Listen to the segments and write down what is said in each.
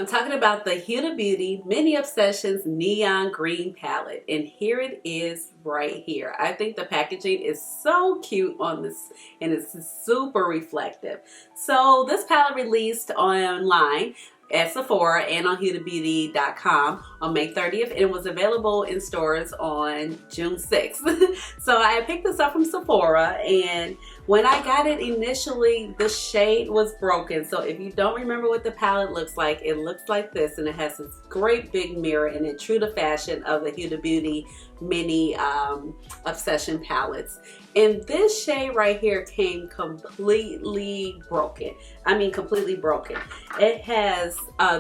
I'm talking about the Huda Beauty Mini Obsessions Neon Green Palette, and here it is right here. I think the packaging is so cute on this, and it's super reflective. So this palette released online at Sephora and on hudabeauty.com on May 30th, and it was available in stores on June 6th. So I picked this up from Sephora, and when I got it initially, the shade was broken. So if you don't remember what the palette looks like, it looks like this, and it has this great big mirror in it, true to fashion of the Huda Beauty Mini Obsession palettes. And this shade right here came completely broken. I mean, completely broken. It has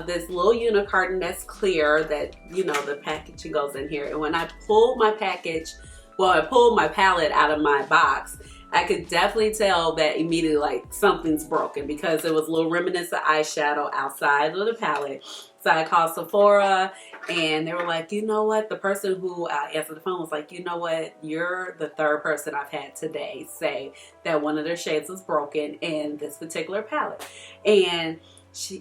this little unicarton that's clear that, you know, the packaging goes in here. And when I pulled my package, well, I pulled my palette out of my box, I could definitely tell that immediately, like, something's broken, because there was little remnants of eyeshadow outside of the palette. So I called Sephora, and they were like, you know what? The person who answered the phone was like, you know what? You're the third person I've had today say that one of their shades was broken in this particular palette. And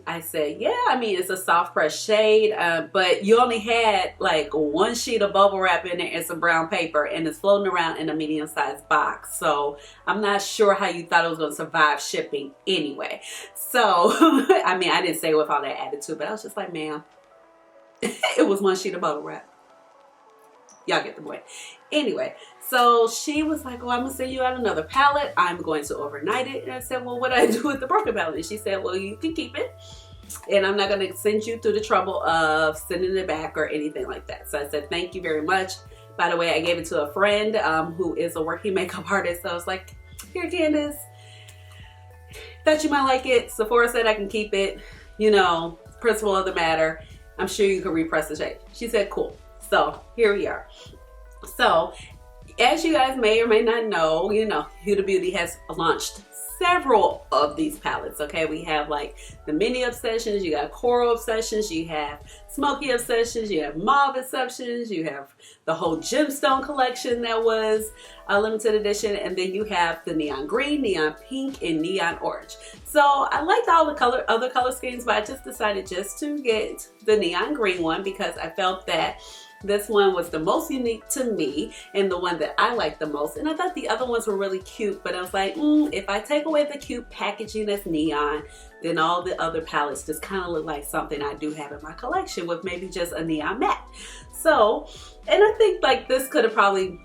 I said, yeah, I mean, it's a soft press shade, but you only had like one sheet of bubble wrap in there and some brown paper, and it's floating around in a medium-sized box. So I'm not sure how you thought it was going to survive shipping anyway. So, I mean, I didn't say it with all that attitude, but I was just like, ma'am, it was one sheet of bubble wrap. Y'all get the point. Anyway, so she was like, oh, I'm going to send you out another palette. I'm going to overnight it. And I said, well, what do I do with the broken palette? And she said, well, you can keep it, and I'm not going to send you through the trouble of sending it back or anything like that. So I said, thank you very much. By the way, I gave it to a friend who is a working makeup artist. So I was like, here, Candace, thought you might like it. Sephora said I can keep it. You know, principle of the matter. I'm sure you can repress the shade. She said, cool. So here we are. So as you guys may or may not know, you know, Huda Beauty has launched several of these palettes. Okay, we have like the Mini Obsessions, you got Coral Obsessions, you have Smoky Obsessions, you have Mauve Obsessions, you have the whole Gemstone collection that was a limited edition, and then you have the Neon Green, Neon Pink, and Neon Orange. So I liked all the other color schemes, but I just decided just to get the Neon Green one because I felt that this one was the most unique to me and the one that I liked the most. And I thought the other ones were really cute, but I was like, if I take away the cute packaging that's neon, then all the other palettes just kind of look like something I do have in my collection with maybe just a neon matte. So, and I think like this could have probably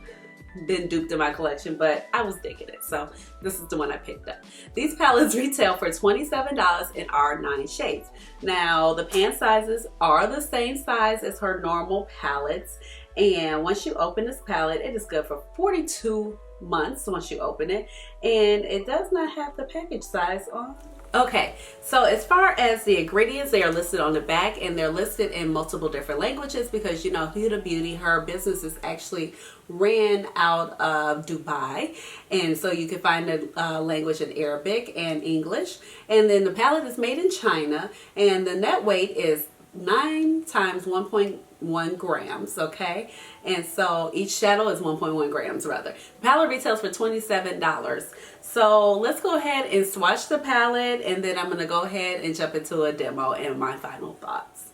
been duped in my collection, but I was digging it. So this is the one I picked up. These palettes retail for $27 and are 9 shades. Now the pan sizes are the same size as her normal palettes, and once you open this palette, it is good for 42 months once you open it, and it does not have the package size on. Okay, so as far as the ingredients, they are listed on the back, and they're listed in multiple different languages because, you know, Huda Beauty, her business is actually ran out of Dubai, and so you can find the language in Arabic and English. And then the palette is made in China, and the net weight is 9 times 1.1 grams, okay? And so each shadow is 1.1 grams rather. The palette retails for $27. So let's go ahead and swatch the palette, and then I'm going to go ahead and jump into a demo and my final thoughts.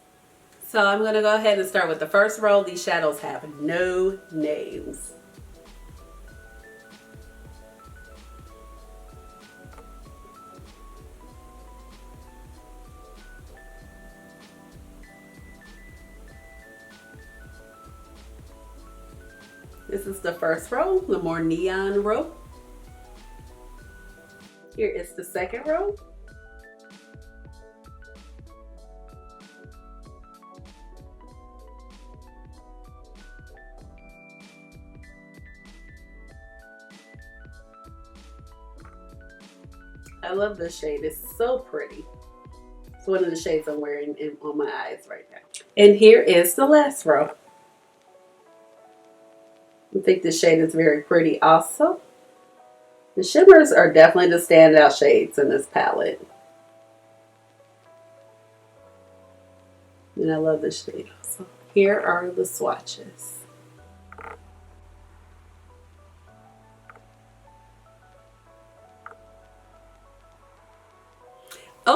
So I'm going to go ahead and start with the first row. These shadows have no names. This is the first row, the more neon row. Here is the second row. I love this shade. It's so pretty. It's one of the shades I'm wearing on my eyes right now. And here is the last row. I think this shade is very pretty also. The shimmers are definitely the standout shades in this palette. And I love this shade also. Here are the swatches.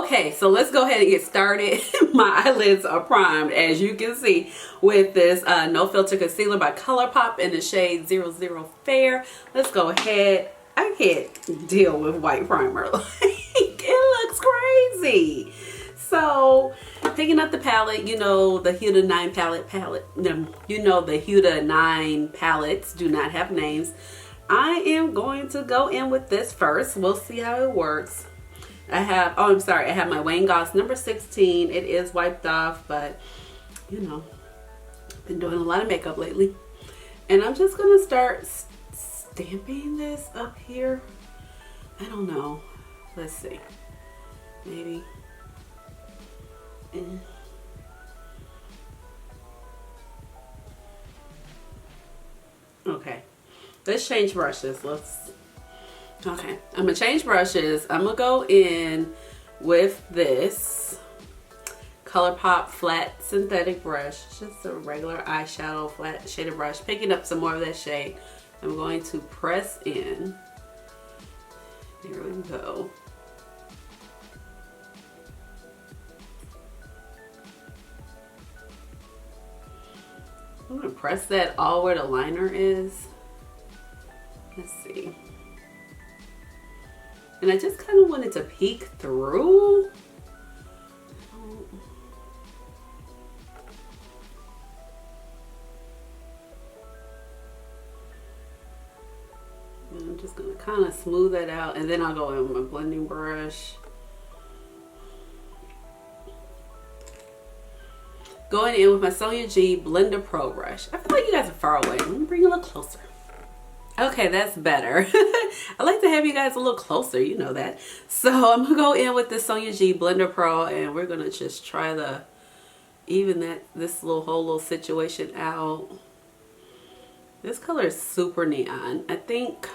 Okay, so let's go ahead and get started. My eyelids are primed, as you can see, with this No Filter Concealer by Colourpop in the shade 00 Fair. Let's go ahead. I can't deal with white primer. Like, it looks crazy. So, picking up the palette, you know the Huda 9 palette. You know the Huda 9 palettes do not have names. I am going to go in with this first. We'll see how it works. I have my Wayne Goss number 16. It is wiped off, but you know, been doing a lot of makeup lately. And I'm just gonna start stamping this up here. I don't know. Let's see. Maybe. Okay. Let's change brushes. Okay, I'm gonna change brushes. I'm gonna go in with this Colourpop flat synthetic brush, just a regular eyeshadow flat shaded brush, picking up some more of that shade. I'm going to press in. There we go. I'm gonna press that all where the liner is. Let's see. And I just kind of wanted to peek through. And I'm just going to kind of smooth that out, and then I'll go in with my blending brush. Going in with my Sonia G Blender Pro brush. I feel like you guys are far away. Let me bring you a little closer. Okay, that's better. I like to have you guys a little closer, you know that. So I'm gonna go in with this Sonia G Blender Pro, and we're gonna just try to even this whole situation out. This color is super neon. I think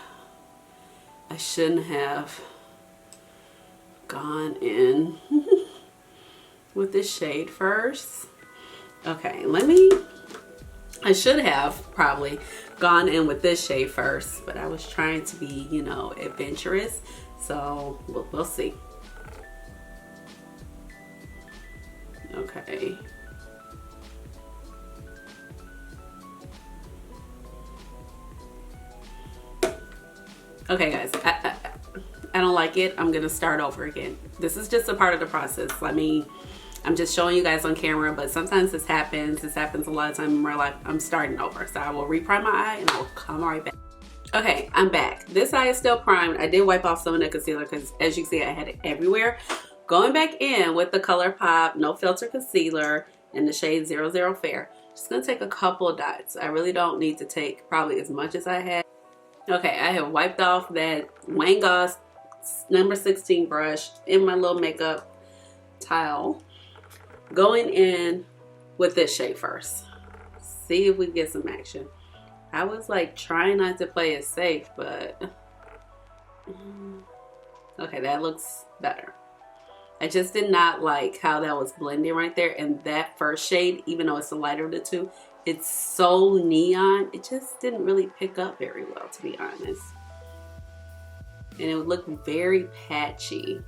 I shouldn't have gone in with this shade first. Okay, I should have probably gone in with this shade first, but I was trying to be, you know, adventurous. So we'll see. Okay. Okay, guys, I don't like it. I'm gonna start over again. This is just a part of the process. I mean, I'm just showing you guys on camera, but sometimes this happens. This happens a lot of time in real life. I'm starting over. So I will re-prime my eye and I will come right back. Okay, I'm back. This eye is still primed. I did wipe off some of the concealer because as you can see, I had it everywhere. Going back in with the Colourpop No Filter Concealer in the shade 00 Fair. Just gonna take a couple of dots. I really don't need to take probably as much as I had. Okay, I have wiped off that Wayne Goss number 16 brush in my little makeup towel. Going in with this shade first. See if we can get some action. I was like trying not to play it safe, but okay, that looks better. I just did not like how that was blending right there. And that first shade, even though it's the lighter of the two, it's so neon. It just didn't really pick up very well, to be honest. And it would look very patchy.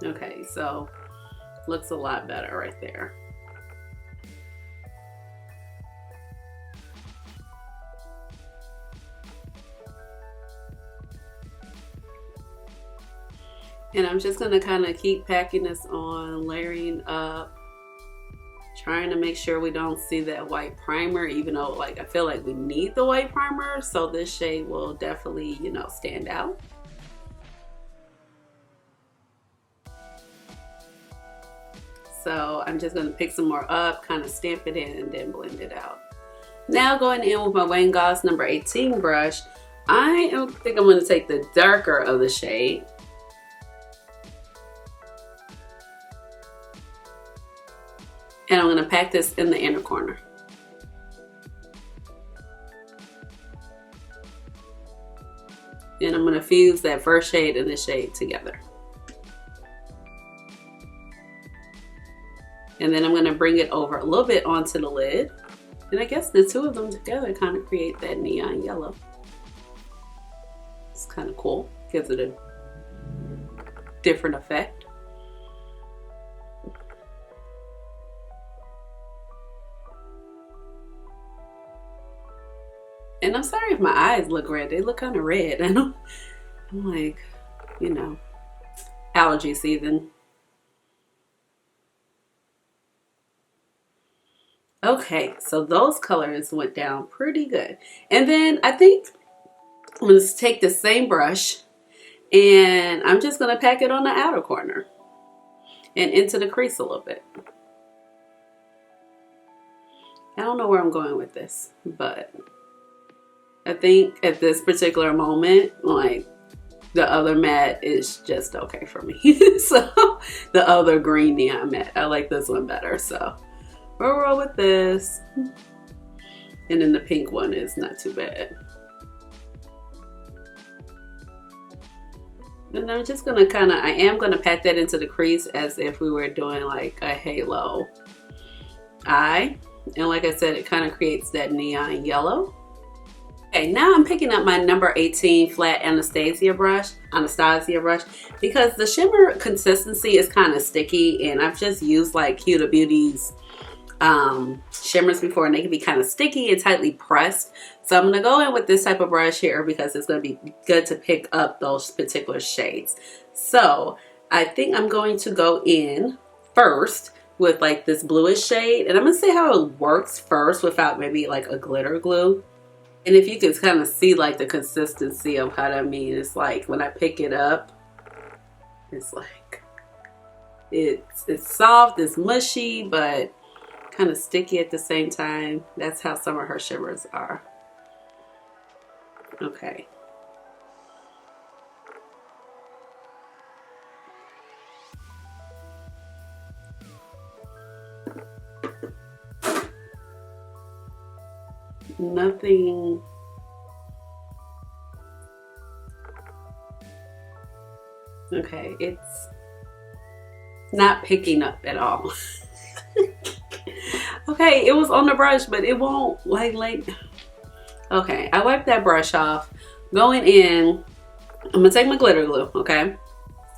Okay, so looks a lot better right there. And I'm just gonna kind of keep packing this on, layering up, trying to make sure we don't see that white primer, even though like I feel like we need the white primer, so this shade will definitely, you know, stand out. So I'm just going to pick some more up, kind of stamp it in, and then blend it out. Now going in with my Wayne Goss number 18 brush, I think I'm going to take the darker of the shade. And I'm going to pack this in the inner corner. And I'm going to fuse that first shade and this shade together. And then I'm going to bring it over a little bit onto the lid. And I guess the two of them together kind of create that neon yellow. It's kind of cool. Gives it a different effect. And I'm sorry if my eyes look red. They look kind of red. I'm like, you know, allergy season. Okay, so those colors went down pretty good. And then I think I'm going to take the same brush and I'm just going to pack it on the outer corner and into the crease a little bit. I don't know where I'm going with this, but I think at this particular moment, like, the other matte is just okay for me. So the other green neon matte, I like this one better. So we'll roll with this. And then the pink one is not too bad. And I'm just gonna I am gonna pat that into the crease as if we were doing like a halo eye. And like I said, it kind of creates that neon yellow. Okay, now I'm picking up my number 18 flat Anastasia brush, because the shimmer consistency is kind of sticky, and I've just used like Huda Beauty's shimmers before, and they can be kind of sticky and tightly pressed. So I'm going to go in with this type of brush here because it's going to be good to pick up those particular shades. So I think I'm going to go in first with like this bluish shade, and I'm going to see how it works first without maybe like a glitter glue. And if you can kind of see like the consistency of how I mean, it's like when I pick it up, it's like it's soft, it's mushy, but kind of sticky at the same time. That's how some of her shimmers are. Okay. Nothing. Okay, it's not picking up at all. Okay, it was on the brush, but it won't like. Okay, I wiped that brush off. Going in, I'm gonna take my glitter glue. Okay,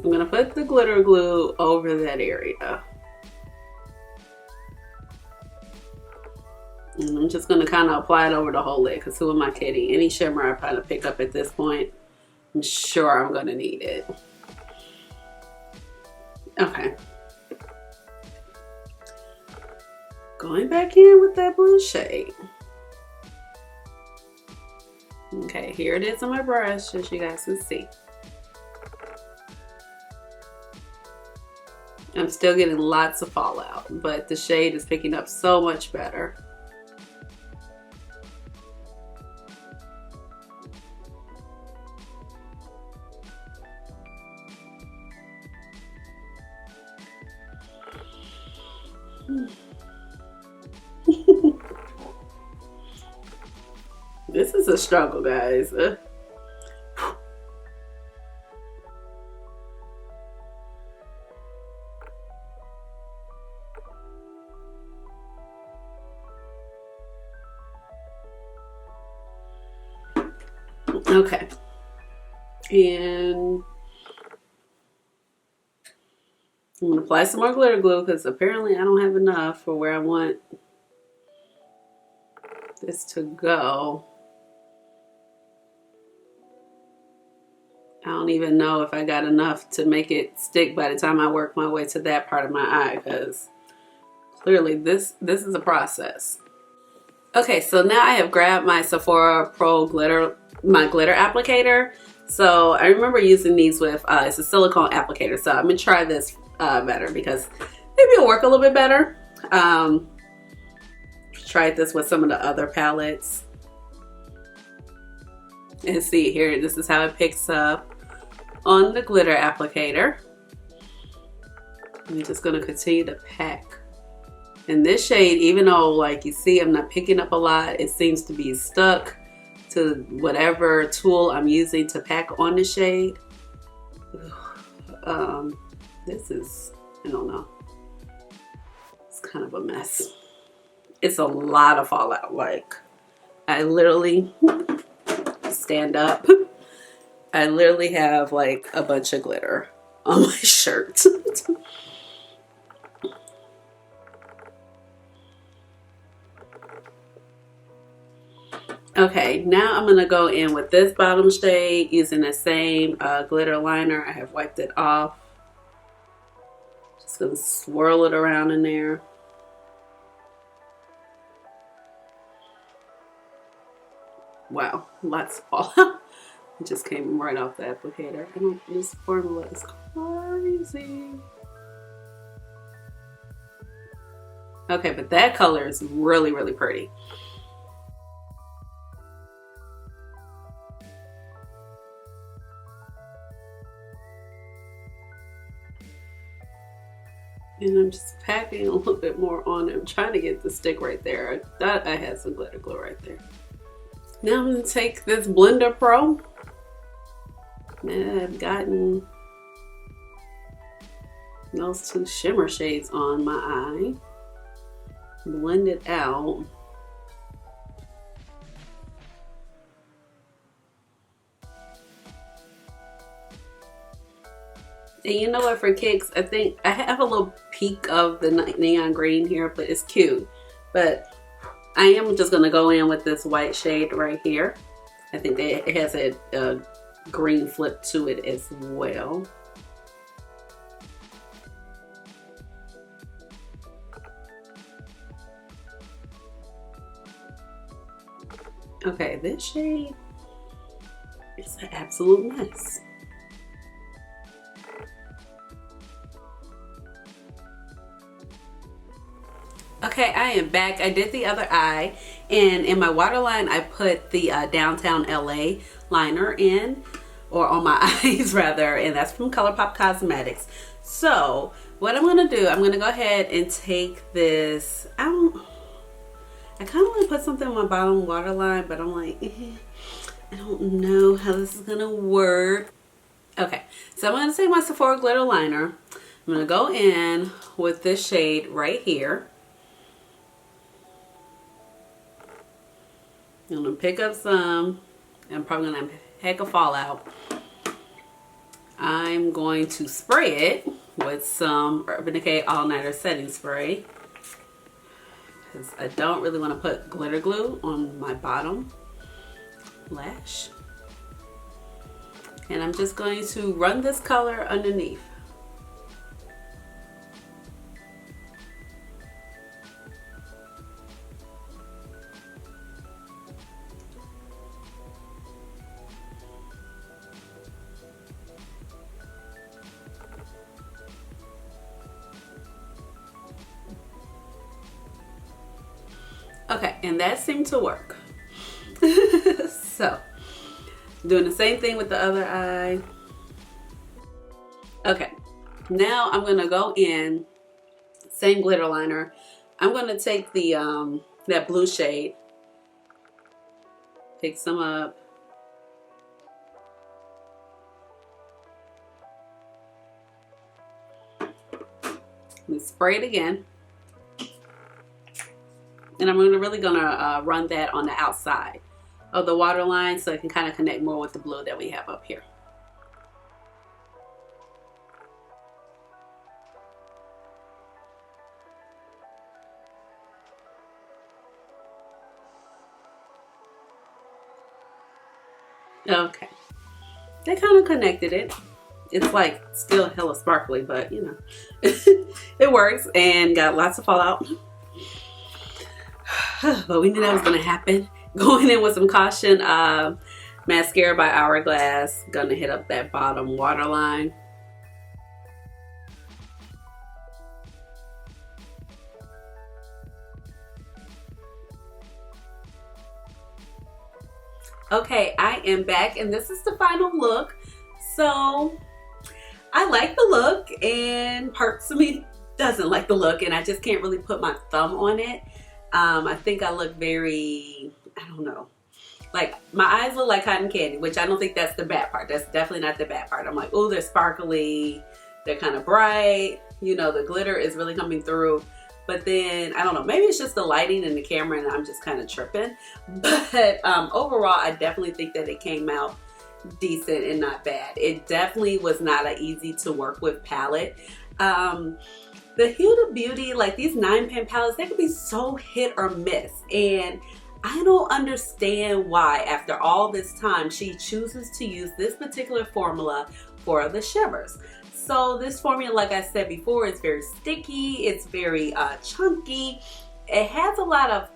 I'm gonna put the glitter glue over that area. And I'm just gonna kind of apply it over the whole lid, because who am I kidding? Any shimmer I probably pick up at this point, I'm sure I'm gonna need it. Okay. Going back in with that blue shade. Okay, here it is on my brush, as you guys can see. I'm still getting lots of fallout, but the shade is picking up so much better. This is a struggle, guys. Okay. And I'm going to apply some more glitter glue because apparently I don't have enough for where I want this to go. I don't even know if I got enough to make it stick by the time I work my way to that part of my eye, because clearly this is a process. Okay, so now I have grabbed my Sephora Pro glitter, my glitter applicator. So I remember using these with, it's a silicone applicator. So I'm gonna try this better because maybe it'll work a little bit better. Tried this with some of the other palettes. And see here, this is how it picks up on the glitter applicator. I'm just gonna continue to pack. And this shade, even though like you see I'm not picking up a lot, it seems to be stuck to whatever tool I'm using to pack on the shade. This is, I don't know, it's kind of a mess. it's a lot of fallout. Like, I literally stand up. I literally have like a bunch of glitter on my shirt. Okay, now I'm going to go in with this bottom shade using the same glitter liner. I have wiped it off. Just going to swirl it around in there. Wow, lots of fallout. It just came right off the applicator. This formula is crazy. Okay, but that color is really, really pretty. And I'm just packing a little bit more on it. I'm trying to get the stick right there. I thought I had some glitter glue right there. Now I'm going to take this Blender Pro. And I've gotten those two shimmer shades on my eye. Blend it out. And you know what, for kicks, I think I have a little peak of the neon green here, but it's cute. But I am just going to go in with this white shade right here. I think that it has a green flip to it as well. Okay, this shade is an absolute mess. Okay, I am back. I did the other eye, and in my waterline I put the Downtown LA liner in, or on my eyes rather, and that's from Colourpop Cosmetics. So what I'm gonna do, I'm gonna go ahead and take this, I kind of want to put something on my bottom waterline, but I'm like, I don't know how this is gonna work. Okay, so I'm gonna take my Sephora glitter liner. I'm gonna go in with this shade right here. I'm gonna pick up some. I'm probably gonna have a heck of fallout. I'm going to spray it with some Urban Decay All Nighter Setting Spray, because I don't really want to put glitter glue on my bottom lash. And I'm just going to run this color underneath. Okay, and that seemed to work. So, doing the same thing with the other eye. Okay, now I'm gonna go in, same glitter liner. I'm gonna take the that blue shade, pick some up. And spray it again. And I'm really gonna run that on the outside of the waterline so it can kind of connect more with the blue that we have up here. Okay, they kind of connected it. It's like still hella sparkly, but you know, it works, and got lots of fallout. But we knew that was going to happen. Going in with some caution. Mascara by Hourglass. Gonna hit up that bottom waterline. Okay, I am back, and this is the final look. So I like the look, and parts of me doesn't like the look, and I just can't really put my thumb on it. I think I look very, I don't know, like my eyes look like cotton candy, which I don't think that's the bad part. That's definitely not the bad part. I'm like, oh, they're sparkly, they're kind of bright, you know, the glitter is really coming through. But then, I don't know, maybe it's just the lighting and the camera and I'm just kind of tripping. But overall, I definitely think that it came out decent and not bad. It definitely was not an easy to work with palette. The Huda Beauty, like these 9-pan palettes, they can be so hit or miss. And I don't understand why, after all this time, she chooses to use this particular formula for the shimmers. So this formula, like I said before, is very sticky, it's very chunky. It has a lot of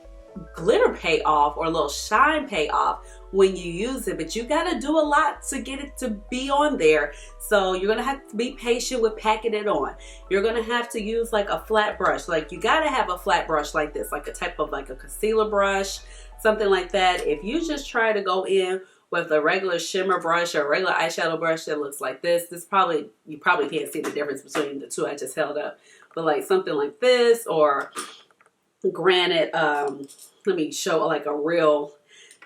glitter payoff or a little shine payoff when you use it, but you got to do a lot to get it to be on there. So you're going to have to be patient with packing it on. You're going to have to use like a flat brush. Like you got to have a flat brush like this, like a type of like a concealer brush, something like that. If you just try to go in with a regular shimmer brush or a regular eyeshadow brush that looks like this, you probably can't see the difference between the two I just held up. But like something like this, or granted, let me show like a real,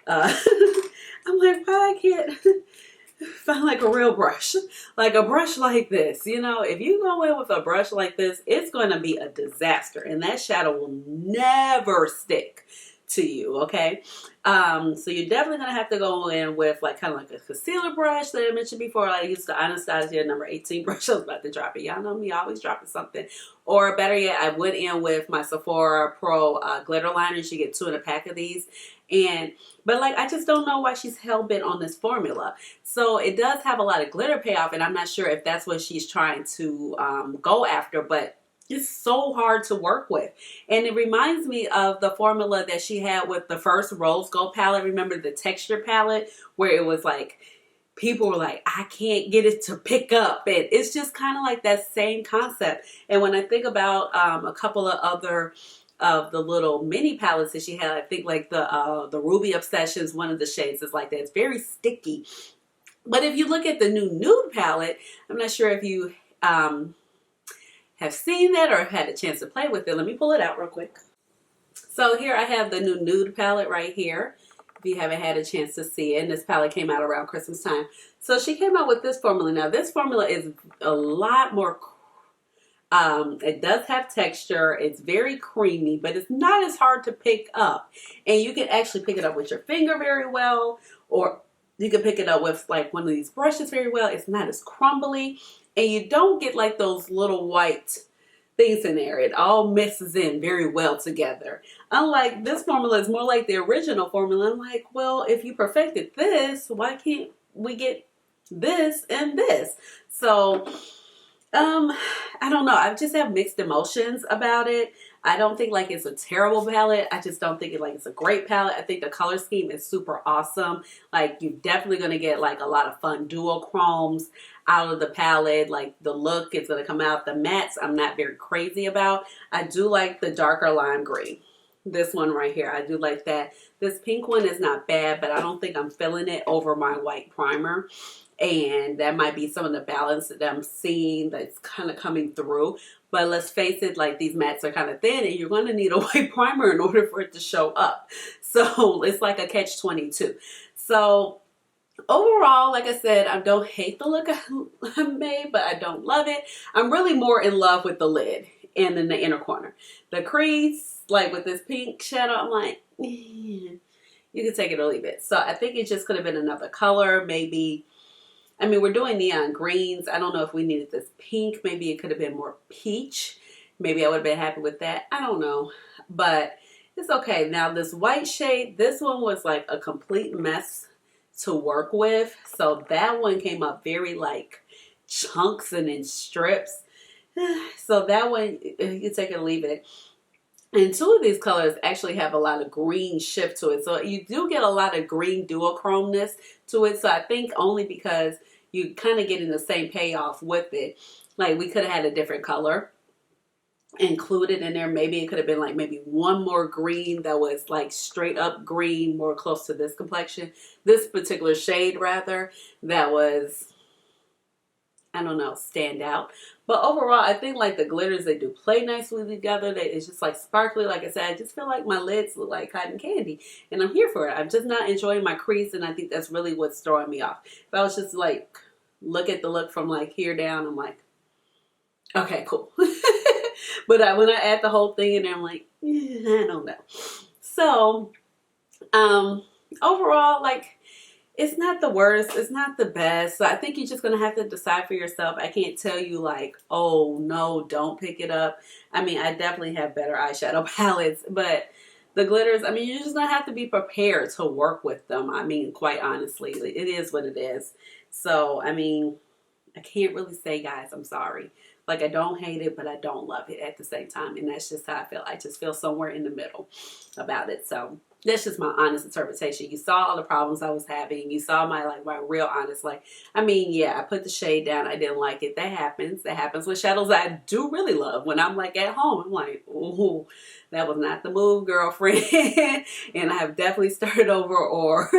I'm like, why I can't find like a real brush, like a brush like this. You know, if you go in with a brush like this, it's going to be a disaster and that shadow will never stick to you, okay? So you're definitely gonna have to go in with like kind of like a concealer brush that I mentioned before. I used the Anastasia number 18 brush. I was about to drop it. Y'all know me, always dropping something. Or better yet, I went in with my Sephora Pro glitter liners. You get 2 in a pack of these. But like, I just don't know why she's hell-bent on this formula. So it does have a lot of glitter payoff, and I'm not sure if that's what she's trying to go after, but it's so hard to work with. And it reminds me of the formula that she had with the first Rose Gold palette. Remember the texture palette where it was like, people were like, I can't get it to pick up. And it's just kind of like that same concept. And when I think about a couple of other of the little mini palettes that she had, I think like the Ruby Obsessions, one of the shades is like that. It's very sticky. But if you look at the new nude palette, I'm not sure if you have seen that or had a chance to play with it. Let me pull it out real quick. So here I have the new nude palette right here, if you haven't had a chance to see it. And this palette came out around Christmas time. So she came out with this formula. Now this formula is a lot more, it does have texture. It's very creamy, but it's not as hard to pick up. And you can actually pick it up with your finger very well, or you can pick it up with like one of these brushes very well. It's not as crumbly. And you don't get like those little white things in there. It all mixes in very well together. Unlike this formula is more like the original formula. I'm like, well, if you perfected this, why can't we get this and this? So, I don't know. I just have mixed emotions about it. I don't think like it's a terrible palette. I just don't think it's a great palette. I think the color scheme is super awesome. Like you're definitely going to get like a lot of fun duochromes out of the palette. Like the look is going to come out. The mattes I'm not very crazy about. I do like the darker lime green. This one right here, I do like that. This pink one is not bad, but I don't think I'm feeling it over my white primer. And that might be some of the balance that I'm seeing that's kind of coming through. But let's face it, like these mattes are kind of thin and you're going to need a white primer in order for it to show up. So it's like a catch-22. So overall, like I said, I don't hate the look I made, but I don't love it. I'm really more in love with the lid and in the inner corner. The crease, like with this pink shadow, I'm like, you can take it or leave it. So I think it just could have been another color, maybe. I mean, we're doing neon greens. I don't know if we needed this pink. Maybe it could have been more peach. Maybe I would have been happy with that. I don't know. But it's okay. Now, this white shade, this one was like a complete mess to work with. So that one came up very like chunks and in strips. So that one, you can take it or leave it. And 2 of these colors actually have a lot of green shift to it. So you do get a lot of green duochromeness to it. So I think only because you kind of getting the same payoff with it. Like we could have had a different color included in there. Maybe it could have been like maybe one more green that was like straight up green, more close to this complexion. This particular shade rather, that was, I don't know, stand out. But overall, I think like the glitters, they do play nicely together. It's just like sparkly. Like I said, I just feel like my lids look like cotton candy. And I'm here for it. I'm just not enjoying my crease. And I think that's really what's throwing me off. If I was just like, look at the look from like here down, I'm like, okay, cool. But when I add the whole thing in there, I'm like, I don't know. So, overall, like, it's not the worst. It's not the best. So I think you're just going to have to decide for yourself. I can't tell you like, oh, no, don't pick it up. I mean, I definitely have better eyeshadow palettes, but the glitters, I mean, you're just going to have to be prepared to work with them. I mean, quite honestly, it is what it is. So, I mean, I can't really say, guys, I'm sorry. Like, I don't hate it, but I don't love it at the same time. And that's just how I feel. I just feel somewhere in the middle about it. So that's just my honest interpretation. You saw all the problems I was having. You saw my real honest, like, I mean, yeah, I put the shade down. I didn't like it. That happens. That happens with shadows I do really love. When I'm like at home, I'm like, ooh, that was not the move, girlfriend. And I have definitely started over or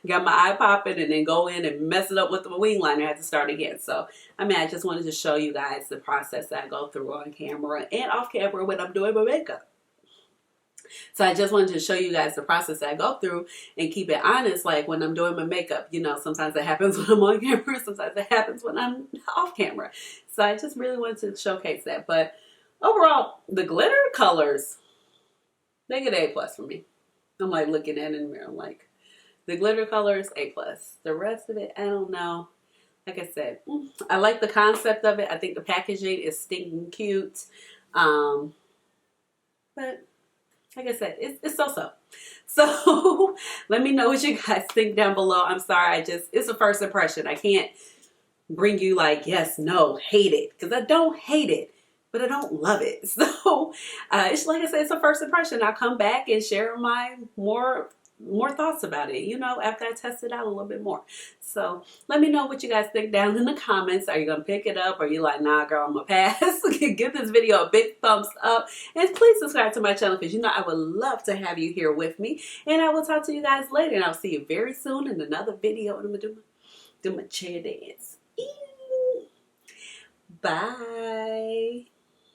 got my eye popping and then go in and mess it up with the wing liner. I had to start again. So, I mean, I just wanted to show you guys the process that I go through on camera and off camera when I'm doing my makeup. So I just wanted to show you guys the process that I go through and keep it honest. Like when I'm doing my makeup, you know, sometimes it happens when I'm on camera, sometimes it happens when I'm off camera. So I just really wanted to showcase that. But overall, the glitter colors, they get A+ for me. I'm like looking at it in the mirror, I'm like, the glitter colors, A+. The rest of it, I don't know. Like I said, I like the concept of it. I think the packaging is stinking cute. But like I said, it's so-so. So let me know what you guys think down below. I'm sorry, it's a first impression. I can't bring you like, yes, no, hate it. Because I don't hate it, but I don't love it. So it's like I said, it's a first impression. I'll come back and share my more thoughts about it, you know, after I test it out a little bit more. So let me know what you guys think down in the comments. Are you going to pick it up? Or are you like, nah, girl, I'm going to pass? Give this video a big thumbs up. And please subscribe to my channel because, you know, I would love to have you here with me. And I will talk to you guys later. And I'll see you very soon in another video. And I'm going to do my chair dance. Ew. Bye.